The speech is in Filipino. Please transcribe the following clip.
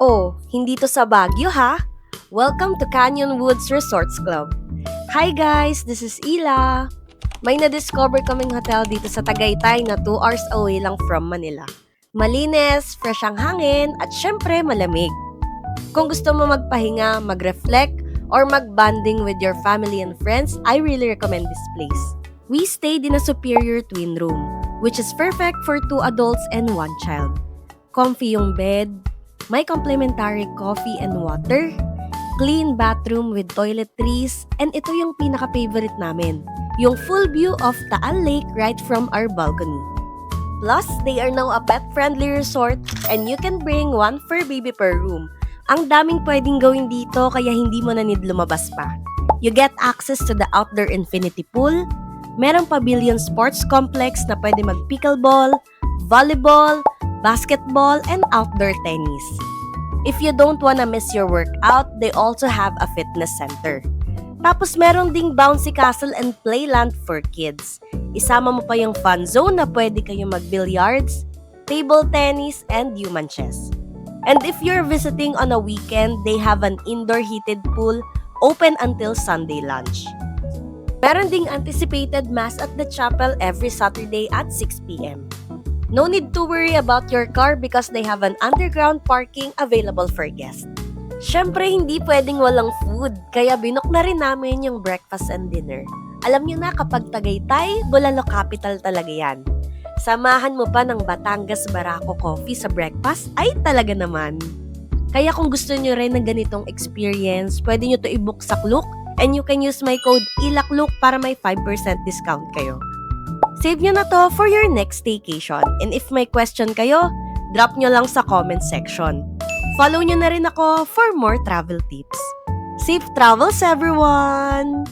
Oh, hindi to sa Baguio ha? Welcome to Canyon Woods Resorts Club. Hi guys, this is Ila. May na-discover kaming hotel dito sa Tagaytay na 2 hours away lang from Manila. Malinis, fresh ang hangin, at syempre malamig. Kung gusto mo magpahinga, mag-reflect, or mag-bonding with your family and friends, I really recommend this place. We stayed in a superior twin room, which is perfect for 2 adults and 1 child. Comfy yung bed, may complimentary coffee and water, clean bathroom with toiletries, and ito yung pinaka-favorite namin, yung full view of Taal Lake right from our balcony. Plus, they are now a pet-friendly resort and you can bring 1 fur baby per room. Ang daming pwedeng gawin dito kaya hindi mo na need lumabas pa. You get access to the outdoor infinity pool, merong pavilion sports complex na pwede mag-pickleball, volleyball, basketball, and outdoor tennis. If you don't wanna miss your workout, they also have a fitness center. Tapos meron ding bouncy castle and playland for kids. Isama mo pa yung fun zone na pwede kayong mag-billiards, table tennis, and human chess. And if you're visiting on a weekend, they have an indoor heated pool open until Sunday lunch. Meron ding anticipated mass at the chapel every Saturday at 6 p.m. No need to worry about your car because they have an underground parking available for guests. Syempre, hindi pwedeng walang food, kaya binook na rin namin yung breakfast and dinner. Alam nyo na kapag Tagaytay, Bulalo capital talaga yan. Samahan mo pa ng Batangas Barako Coffee sa breakfast, ay talaga naman. Kaya kung gusto nyo rin ng ganitong experience, pwede nyo to i-book sa Klook and you can use my code ILAKLOOK para may 5% discount kayo. Save nyo na to for your next staycation. And if may question kayo, drop nyo lang sa comment section. Follow nyo na rin ako for more travel tips. Safe travels everyone!